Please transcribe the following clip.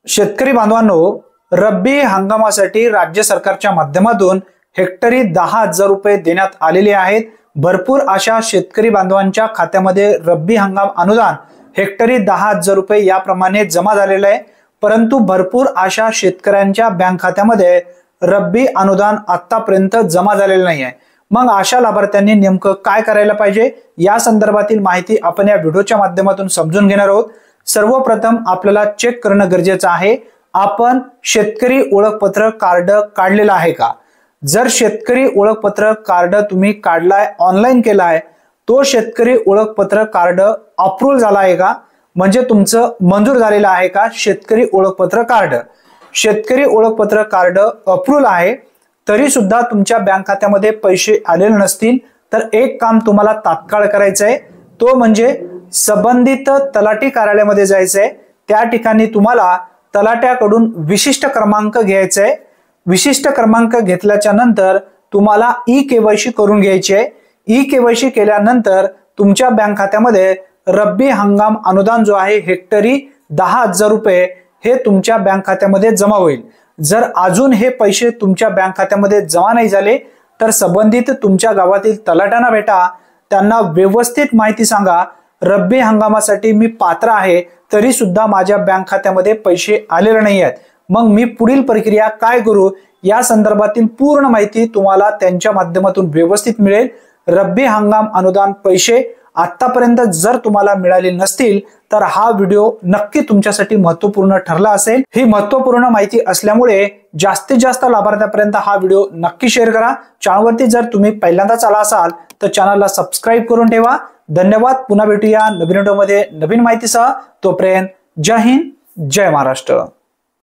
शेतकरी बांधवांनो, रब्बी हंगामासाठी राज्य सरकारच्या माध्यमातून हेक्टरी 10,000 रुपये देण्यात आलेले आहेत। भरपूर अशा शेतकरी बांधवांच्या खात्यामध्ये रब्बी हंगाम अनुदान हेक्टरी 10,000 रुपये याप्रमाणे जमा झालेले आहे। परंतु भरपूर अशा शेतकऱ्यांच्या बँक खात्यामध्ये रब्बी अनुदान आतापर्यंत जमा झालेले नाही आहे। मग अशा लाभार्थ्यांनी नेमकं काय करायला पाहिजे या संदर्भातील माहिती आपण या व्हिडिओच्या माध्यमातून समजून घेणार आहोत। सर्वप्रथम आपल्याला चेक करणं गरजेचं आहे, आपण शेतकरी ओळखपत्र कार्ड काढलेलं आहे का। जर शेतकरी ओळखपत्र कार्ड तुम्ही काढलाय, ऑनलाईन केलाय, तो शेतकरी ओळखपत्र कार्ड अप्रूव्ह झाला आहे का, म्हणजे तुमचं मंजूर झालेलं आहे का शेतकरी ओळखपत्र कार्ड। शेतकरी ओळखपत्र कार्ड अप्रूव्ह आहे तरी सुद्धा तुमच्या बँक खात्यामध्ये पैसे आलेले नसतील तर एक काम तुम्हाला तात्काळ करायचं आहे, तो म्हणजे संबंधित तलाठी कार्यालयामध्ये जायचं आहे। त्या ठिकाणी तुम्हाला तलाट्याकडून विशिष्ट क्रमांक घ्यायचा आहे। विशिष्ट क्रमांक घेतल्याच्या नंतर तुम्हाला ई-केवायसी करून घ्यायची आहे। ई-केवायसी केल्यानंतर तुमच्या बँक खात्यामध्ये रब्बी हंगाम अनुदान जो आहे हेक्टरी 10,000 रुपये हे तुमच्या बँक खात्यामध्ये जमा होईल। जर अजून हे पैसे तुमच्या बँक खात्यामध्ये जमा नाही झाले तर संबंधित तुमच्या गावातील तलाट्यांना भेटा, त्यांना व्यवस्थित माहिती सांगा, रब्बी हंगामासाठी मी पात्र आहे तरी सुद्धा माझ्या बँक खात्यामध्ये पैसे आलेले नाही आहेत, मग मी पुढील प्रक्रिया काय करू या संदर्भातील पूर्ण माहिती तुम्हाला त्यांच्या माध्यमातून व्यवस्थित मिळेल। रब्बी हंगाम अनुदान पैसे आतापर्यंत जर तुम्हाला मिळाले नसतील तर हा व्हिडिओ नक्की तुमच्यासाठी महत्त्वपूर्ण ठरला असेल। ही महत्त्वपूर्ण माहिती असल्यामुळे जास्तीत जास्त लाभार्थ्यांपर्यंत हा व्हिडिओ नक्की शेअर करा। चॅनलवरती जर तुम्ही पहिल्यांदाच आला असाल तर चॅनलला सबस्क्राइब करून ठेवा। धन्यवाद। पुन्हा भेटूया नवीन व्हिडिओमध्ये नवीन माहितीसह। तोपर्यंत जय हिंद, जय महाराष्ट्र।